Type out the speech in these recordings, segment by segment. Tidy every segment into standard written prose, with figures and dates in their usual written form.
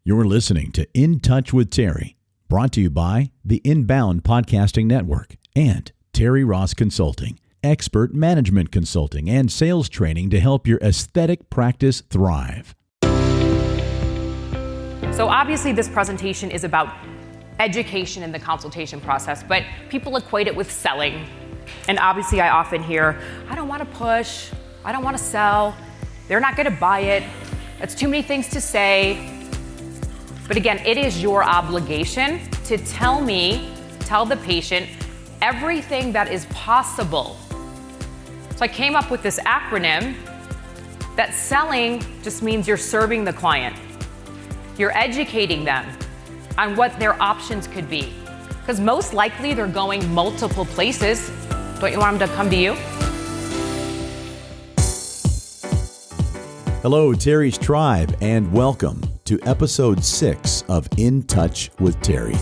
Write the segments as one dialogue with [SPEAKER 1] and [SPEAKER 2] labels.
[SPEAKER 1] You're listening to InTouch with Terri, brought to you by the Inbound Podcasting Network and Terri Ross Consulting, expert management consulting and sales training to help your aesthetic practice thrive.
[SPEAKER 2] So obviously this presentation is about education in the consultation process, but people equate it with selling. And obviously I often hear, I don't want to push, I don't want to sell, they're not going to buy it, it's too many things to say. But again, it is your obligation to tell the patient everything that is possible. So I came up with this acronym that selling just means you're serving the client. You're educating them on what their options could be. Because most likely they're going multiple places. Don't you want them to come to you?
[SPEAKER 1] Hello, Terri's Tribe, and welcome to episode 6 of In Touch with Terri.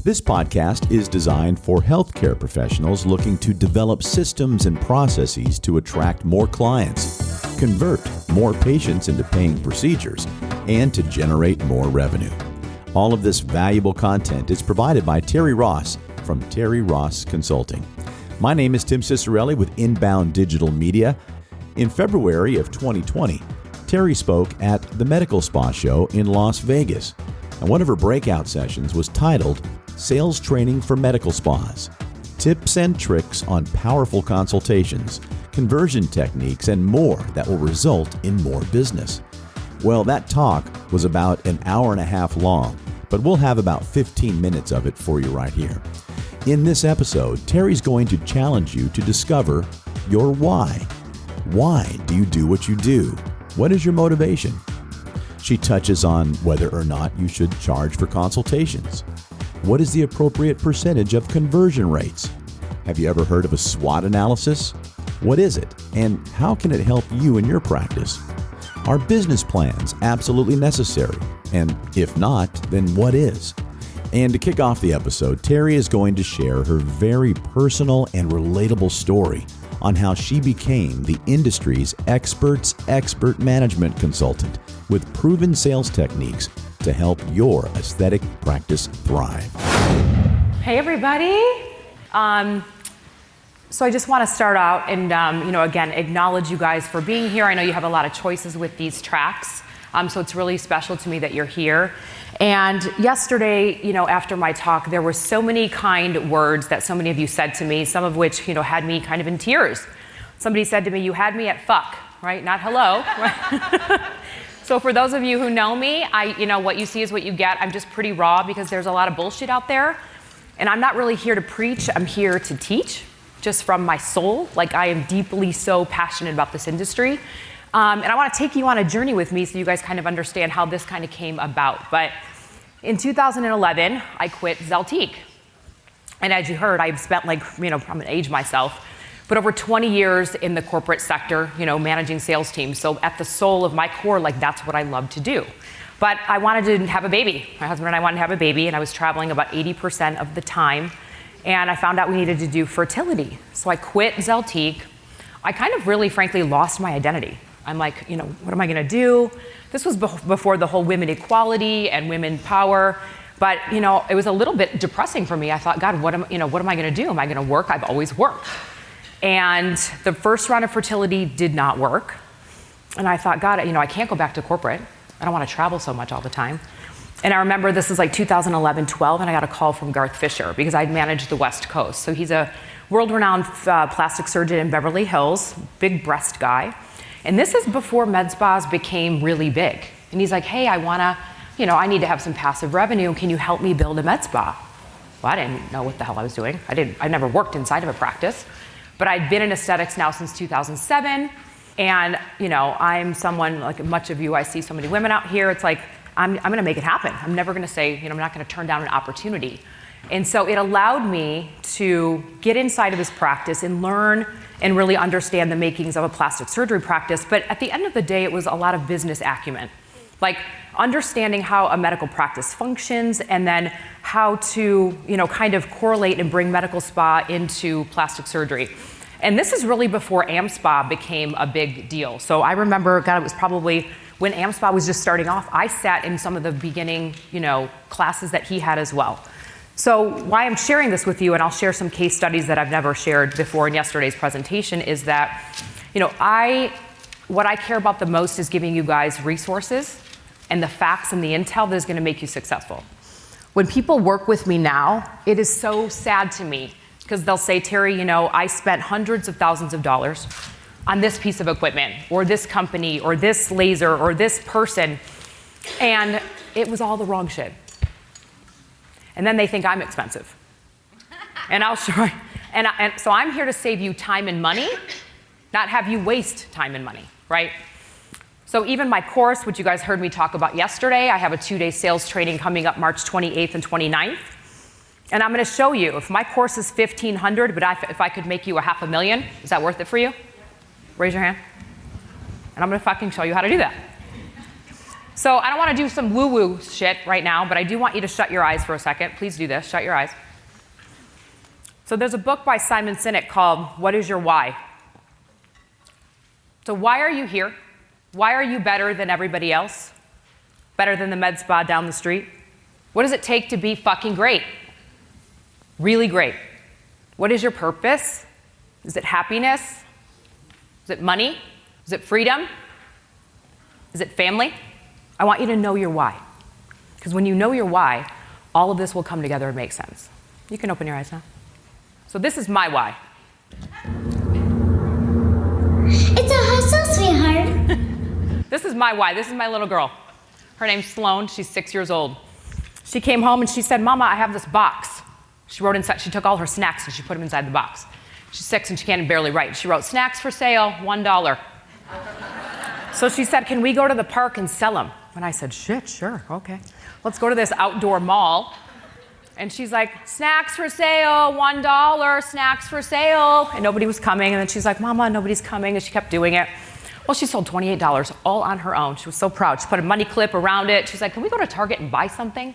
[SPEAKER 1] This podcast is designed for healthcare professionals looking to develop systems and processes to attract more clients, convert more patients into paying procedures, and to generate more revenue. All of this valuable content is provided by Terri Ross from Terri Ross Consulting. My name is Tim Cicerelli with Inbound Digital Media. In February of 2020, Terri spoke at the Medical Spa Show in Las Vegas, and one of her breakout sessions was titled Sales Training for Medical Spas, Tips and Tricks on Powerful Consultations, Conversion Techniques, and more that will result in more business. Well, that talk was about an hour and a half long, but we'll have about 15 minutes of it for you right here. In this episode, Terri's going to challenge you to discover your why. Why do you do what you do? What is your motivation? She touches on whether or not you should charge for consultations. What is the appropriate percentage of conversion rates? Have you ever heard of a SWOT analysis? What is it, and how can it help you in your practice? Are business plans absolutely necessary? And if not, then what is? And to kick off the episode, Terri is going to share her very personal and relatable story on how she became the industry's expert management consultant with proven sales techniques to help your aesthetic practice thrive.
[SPEAKER 2] Hey everybody. So I just want to start out and again, acknowledge you guys for being here. I know you have a lot of choices with these tracks. So it's really special to me that you're here. And yesterday, after my talk, there were so many kind words that so many of you said to me, some of which, had me kind of in tears. Somebody said to me, you had me at fuck, right? Not hello. So for those of you who know me, what you see is what you get. I'm just pretty raw because there's a lot of bullshit out there. And I'm not really here to preach. I'm here to teach just from my soul. Like I am deeply so passionate about this industry. And I want to take you on a journey with me so you guys kind of understand how this kind of came about. But in 2011, I quit Zeltiq. And as you heard, I've spent I'm going to age myself, but over 20 years in the corporate sector, managing sales teams. So at the soul of my core, that's what I love to do. But I wanted to have a baby. My husband and I wanted to have a baby, and I was traveling about 80% of the time. And I found out we needed to do fertility. So I quit Zeltiq. I kind of really, frankly, lost my identity. I'm like, what am I going to do? This was before the whole women equality and women power. But, it was a little bit depressing for me. I thought, God, what am I going to do? Am I going to work? I've always worked. And the first round of fertility did not work. And I thought, God, I can't go back to corporate. I don't want to travel so much all the time. And I remember this is 2011, 12, and I got a call from Garth Fisher because I'd managed the West Coast. So he's a world-renowned plastic surgeon in Beverly Hills, big breast guy. And this is before med spas became really big. And he's like, hey, I need to have some passive revenue. Can you help me build a med spa? Well, I didn't know what the hell I was doing. I never worked inside of a practice. But I'd been in aesthetics now since 2007. And, I'm someone, like much of you, I see so many women out here. It's like, I'm going to make it happen. I'm never going to say, I'm not going to turn down an opportunity. And so it allowed me to get inside of his practice and learn and really understand the makings of a plastic surgery practice. But at the end of the day, it was a lot of business acumen. Like understanding how a medical practice functions and then how to, kind of correlate and bring medical spa into plastic surgery. And this is really before AmSpa became a big deal. So I remember, God, it was probably When AmSpa was just starting off, I sat in some of the beginning, classes that he had as well. So why I'm sharing this with you, and I'll share some case studies that I've never shared before in yesterday's presentation, is that, what I care about the most is giving you guys resources and the facts and the intel that is going to make you successful. When people work with me now, it is so sad to me because they'll say, Terri, I spent hundreds of thousands of dollars on this piece of equipment or this company or this laser or this person, and it was all the wrong shit. And then they think I'm expensive. And I'll show you. And so I'm here to save you time and money, not have you waste time and money, right? So even my course, which you guys heard me talk about yesterday, I have a 2-day sales training coming up March 28th and 29th. And I'm going to show you, if my course is $1,500, but if I could make you $500,000, is that worth it for you? Raise your hand. And I'm going to fucking show you how to do that. So I don't want to do some woo-woo shit right now, but I do want you to shut your eyes for a second. Please do this. Shut your eyes. So there's a book by Simon Sinek called What is Your Why? So why are you here? Why are you better than everybody else? Better than the med spa down the street? What does it take to be fucking great? Really great. What is your purpose? Is it happiness? Is it money? Is it freedom? Is it family? I want you to know your why. Because when you know your why, all of this will come together and make sense. You can open your eyes now. So this is my why.
[SPEAKER 3] It's a hustle, sweetheart.
[SPEAKER 2] This is my why. This is my little girl. Her name's Sloan. She's 6 years old. She came home and she said, Mama, I have this box. She wrote inside, she took all her snacks and she put them inside the box. She's 6 and she can't barely write. She wrote, snacks for sale, $1. So she said, can we go to the park and sell them? And I said, shit, sure, okay. Let's go to this outdoor mall. And she's like, snacks for sale, $1, snacks for sale. And nobody was coming. And then she's like, Mama, nobody's coming. And she kept doing it. Well, she sold $28 all on her own. She was so proud. She put a money clip around it. She's like, can we go to Target and buy something?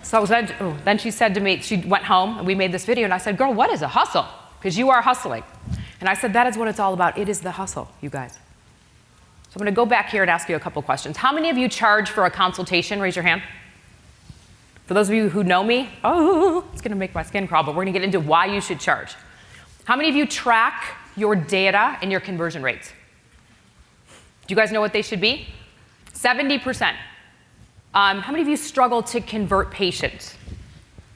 [SPEAKER 2] So then she said to me, she went home and we made this video. And I said, girl, what is a hustle? Because you are hustling. And I said, that is what it's all about. It is the hustle, you guys. So I'm going to go back here and ask you a couple questions. How many of you charge for a consultation? Raise your hand. For those of you who know me, it's going to make my skin crawl, but we're going to get into why you should charge. How many of you track your data and your conversion rates? Do you guys know what they should be? 70%. How many of you struggle to convert patients?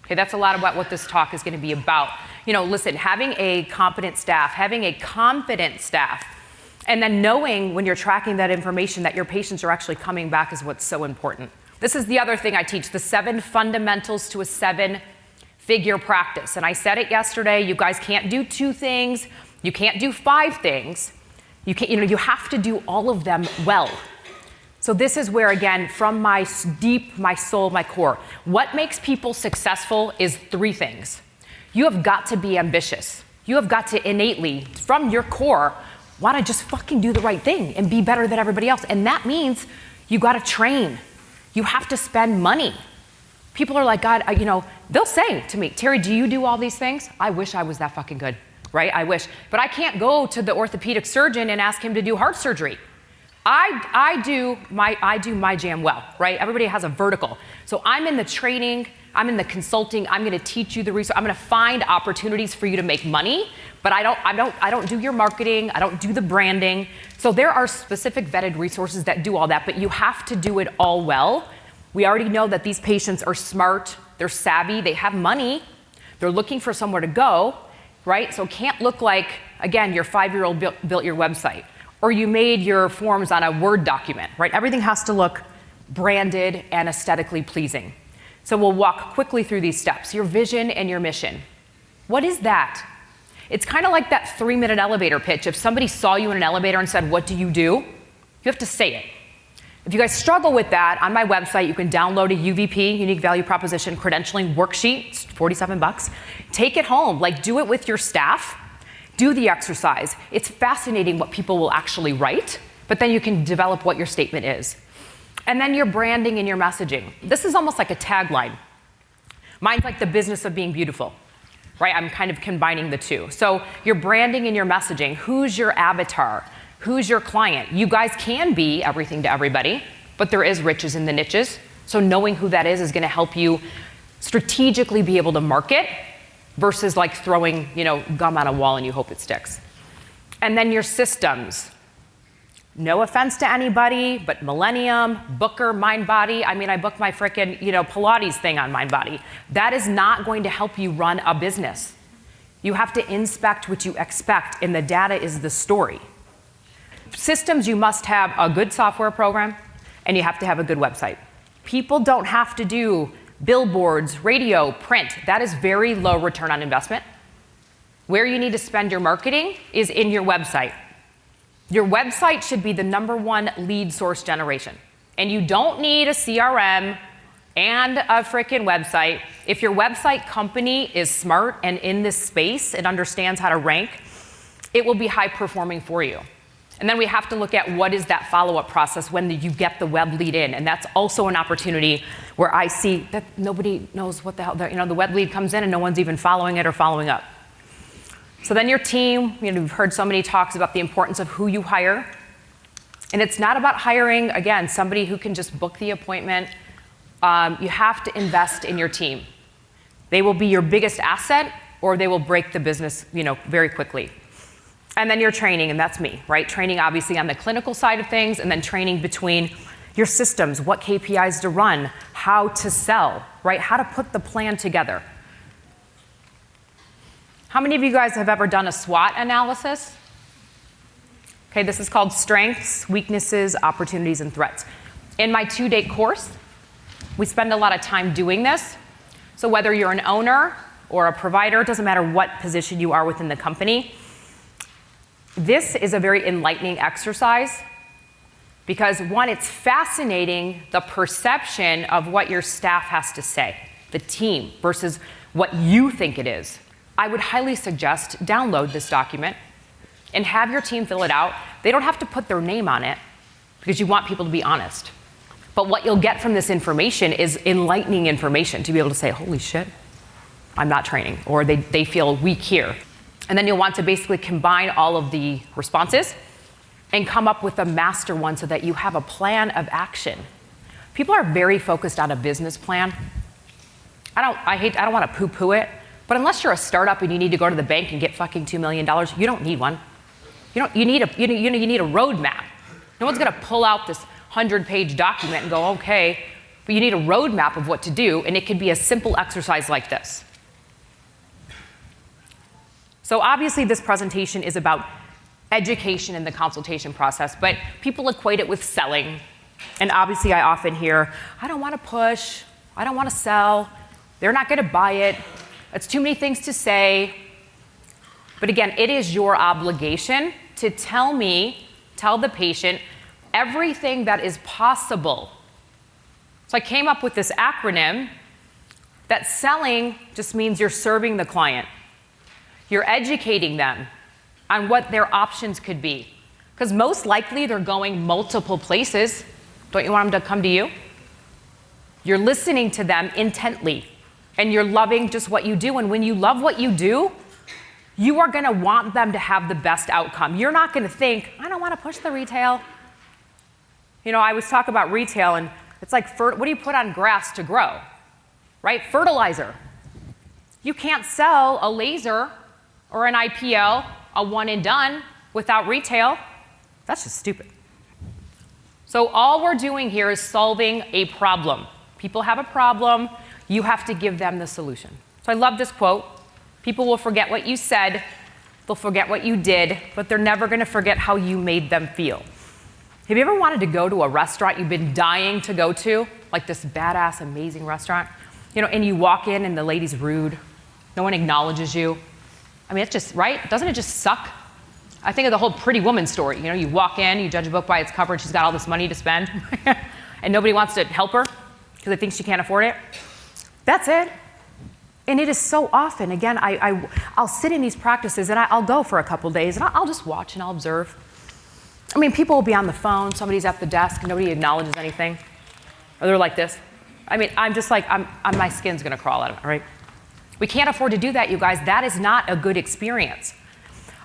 [SPEAKER 2] Okay, that's a lot about what this talk is going to be about. Listen, having a competent staff, having a confident staff, and then knowing when you're tracking that information that your patients are actually coming back is what's so important. This is the other thing I teach, the 7 fundamentals to a 7-figure practice. And I said it yesterday, you guys can't do 2 things, you can't do 5 things. You have to do all of them well. So this is where, again, from my soul, my core, what makes people successful is 3 things. You have got to be ambitious. You have got to innately, from your core, want to just fucking do the right thing and be better than everybody else. And that means you got to train. You have to spend money. People are like, God, they'll say to me, Terri, do you do all these things? I wish I was that fucking good, right? I wish. But I can't go to the orthopedic surgeon and ask him to do heart surgery. I do my jam well, right? Everybody has a vertical. So I'm in the training, I'm in the consulting, I'm going to teach you the research, I'm going to find opportunities for you to make money, but I don't do your marketing, I don't do the branding. So there are specific vetted resources that do all that, but you have to do it all well. We already know that these patients are smart, they're savvy, they have money, they're looking for somewhere to go, right? So it can't look like, again, your 5-year-old built your website, or you made your forms on a Word document, right? Everything has to look branded and aesthetically pleasing. So we'll walk quickly through these steps. Your vision and your mission. What is that? It's kind of like that 3-minute elevator pitch. If somebody saw you in an elevator and said, what do? You have to say it. If you guys struggle with that, on my website, you can download a UVP, Unique Value Proposition Credentialing Worksheet. It's $47. Take it home. Do it with your staff. Do the exercise. It's fascinating what people will actually write, but then you can develop what your statement is. And then your branding and your messaging. This is almost like a tagline. Mine's like the business of being beautiful, right? I'm kind of combining the two. So your branding and your messaging. Who's your avatar? Who's your client? You guys can be everything to everybody, but there is riches in the niches. So knowing who that is going to help you strategically be able to market versus like throwing, gum on a wall and you hope it sticks. And then your systems. No offense to anybody, but Millennium, Booker, MindBody. I booked my frickin', Pilates thing on MindBody. That is not going to help you run a business. You have to inspect what you expect, and the data is the story. Systems, you must have a good software program, and you have to have a good website. People don't have to do billboards, radio, print. That is very low return on investment. Where you need to spend your marketing is in your website. Your website should be the #1 lead source generation. And you don't need a CRM and a freaking website. If your website company is smart and in this space and understands how to rank, it will be high performing for you. And then we have to look at what is that follow-up process when you get the web lead in. And that's also an opportunity where I see that nobody knows what the hell, the web lead comes in and no one's even following it or following up. So then your team, you've heard so many talks about the importance of who you hire. And it's not about hiring, again, somebody who can just book the appointment. You have to invest in your team. They will be your biggest asset or they will break the business, very quickly. And then your training, and that's me, right? Training obviously on the clinical side of things, and then training between your systems, what KPIs to run, how to sell, right? How to put the plan together. How many of you guys have ever done a SWOT analysis? Okay, this is called strengths, weaknesses, opportunities, and threats. In my 2-day course, we spend a lot of time doing this. So whether you're an owner or a provider, it doesn't matter what position you are within the company, this is a very enlightening exercise because, one, it's fascinating the perception of what your staff has to say, the team, versus what you think it is. I would highly suggest download this document and have your team fill it out. They don't have to put their name on it because you want people to be honest. But what you'll get from this information is enlightening information to be able to say, holy shit, I'm not training, or they feel weak here. And then you'll want to basically combine all of the responses and come up with a master one so that you have a plan of action. People are very focused on a business plan. I don't want to poo-poo it, but unless you're a startup and you need to go to the bank and get fucking $2 million, you don't need one. You need a roadmap. No one's gonna pull out this 100-page document and go, okay, but you need a roadmap of what to do, and it could be a simple exercise like this. So obviously this presentation is about education in the consultation process, but people equate it with selling. And obviously I often hear, I don't want to push, I don't want to sell, they're not going to buy it, it's too many things to say. But again, it is your obligation to tell the patient everything that is possible. So I came up with this acronym that selling just means you're serving the client. You're educating them on what their options could be. Because most likely they're going multiple places. Don't you want them to come to you? You're listening to them intently, and you're loving just what you do. And when you love what you do, you are gonna want them to have the best outcome. You're not gonna think, I don't wanna push the retail. I always talk about retail, and it's like, what do you put on grass to grow, right? Fertilizer. You can't sell a laser or an IPL, a one and done, without retail. That's just stupid. So all we're doing here is solving a problem. People have a problem, you have to give them the solution. So I love this quote. People will forget what you said, they'll forget what you did, but they're never gonna forget how you made them feel. Have you ever wanted to go to a restaurant you've been dying to go to, like this badass, amazing restaurant, and you walk in and the lady's rude, no one acknowledges you? I mean, it's just, right? Doesn't it just suck? I think of the whole Pretty Woman story. You walk in, you judge a book by its cover, and she's got all this money to spend, and nobody wants to help her because they think she can't afford it. That's it. And it is so often, again, I'll sit in these practices and I'll go for a couple days and I'll just watch and I'll observe. I mean, people will be on the phone, somebody's at the desk, nobody acknowledges anything. Or they're like this. I mean, I'm just like, my skin's gonna crawl out of it, right? We can't afford to do that, you guys. That is not a good experience.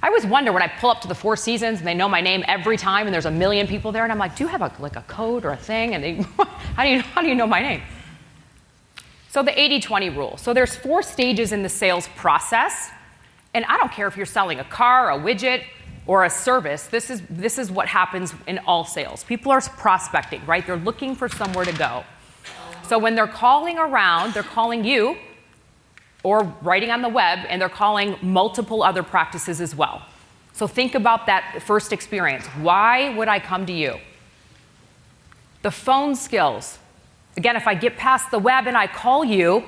[SPEAKER 2] I always wonder when I pull up to the Four Seasons and they know my name every time and there's a million people there and I'm like, do you have a code or a thing? And they, how do you know my name? So the 80-20 rule. So there's 4 stages in the sales process. And I don't care if you're selling a car, a widget, or a service. This is what happens in all sales. People are prospecting, right? They're looking for somewhere to go. So when they're calling around, they're calling you or writing on the web, and they're calling multiple other practices as well. So think about that first experience. Why would I come to you? The phone skills. Again, if I get past the web and I call you,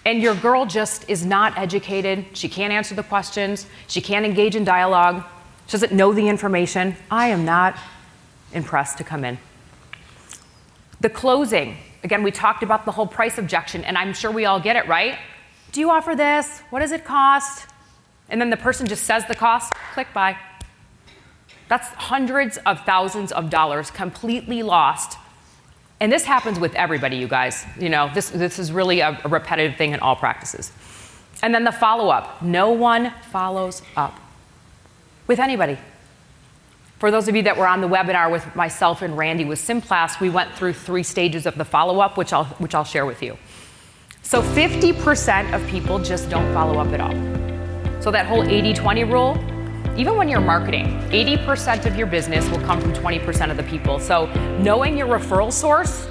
[SPEAKER 2] and your girl just is not educated, she can't answer the questions, she can't engage in dialogue, she doesn't know the information, I am not impressed to come in. The closing. Again, we talked about the whole price objection, and I'm sure we all get it, right? Do you offer this? What does it cost? And then the person just says the cost, click buy. That's hundreds of thousands of dollars completely lost. And this happens with everybody, you guys. You know, this is really a repetitive thing in all practices. And then the follow-up. No one follows up with anybody. For those of you that were on the webinar with myself and Randy with Simplast, we went through 3 stages of the follow-up, which I'll share with you. So 50% of people just don't follow up at all. So that whole 80-20 rule, even when you're marketing, 80% of your business will come from 20% of the people. So knowing your referral source,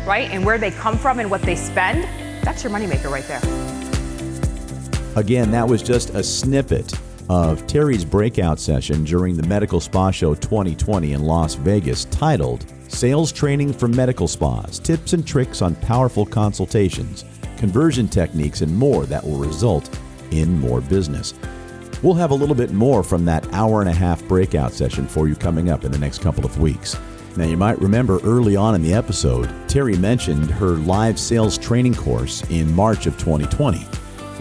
[SPEAKER 2] right, and where they come from and what they spend, that's your moneymaker right there.
[SPEAKER 1] Again, that was just a snippet of Terri's breakout session during the Medical Spa Show 2020 in Las Vegas, titled Sales Training for Medical Spas, Tips and Tricks on Powerful Consultations, Conversion Techniques, and more that will result in more business. We'll have a little bit more from that hour-and-a-half breakout session for you coming up in the next couple of weeks. Now, you might remember early on in the episode, Terri mentioned her live sales training course in March of 2020.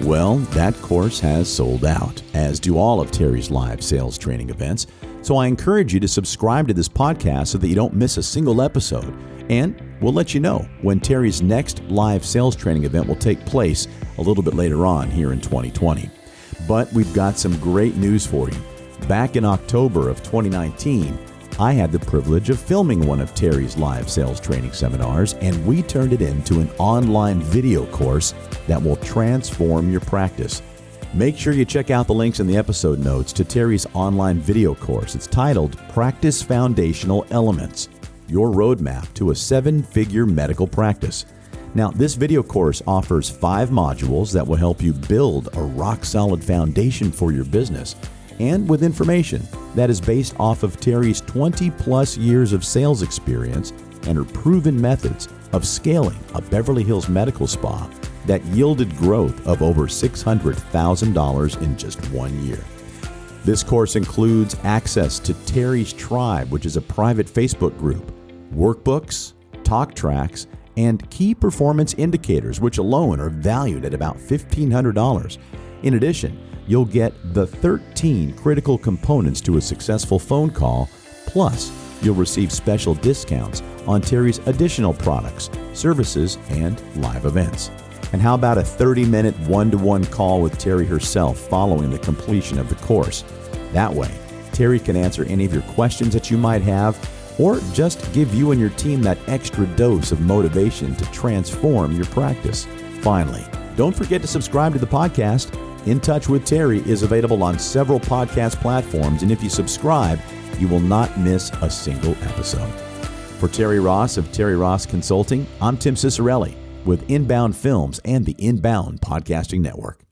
[SPEAKER 1] Well, that course has sold out, as do all of Terri's live sales training events. So I encourage you to subscribe to this podcast so that you don't miss a single episode. And we'll let you know when Terri's next live sales training event will take place a little bit later on here in 2020. But we've got some great news for you. Back in October of 2019, I had the privilege of filming one of Terri's live sales training seminars, and we turned it into an online video course that will transform your practice. Make sure you check out the links in the episode notes to Terri's online video course. It's titled Practice Foundational Elements, Your Roadmap to a 7-Figure Medical Practice. Now, this video course offers 5 modules that will help you build a rock-solid foundation for your business, and with information that is based off of Terri's 20-plus years of sales experience and her proven methods of scaling a Beverly Hills medical spa that yielded growth of over $600,000 in just 1 year. This course includes access to Terri's Tribe, which is a private Facebook group, workbooks, talk tracks, and key performance indicators, which alone are valued at about $1,500. In addition, you'll get the 13 critical components to a successful phone call, plus you'll receive special discounts on Terri's additional products, services, and live events. And how about a 30-minute one-to-one call with Terri herself following the completion of the course? That way, Terri can answer any of your questions that you might have, or just give you and your team that extra dose of motivation to transform your practice. Finally, don't forget to subscribe to the podcast. InTouch with Terri is available on several podcast platforms, and if you subscribe, you will not miss a single episode. For Terri Ross of Terri Ross Consulting, I'm Tim Cicerelli with Inbound Films and the Inbound Podcasting Network.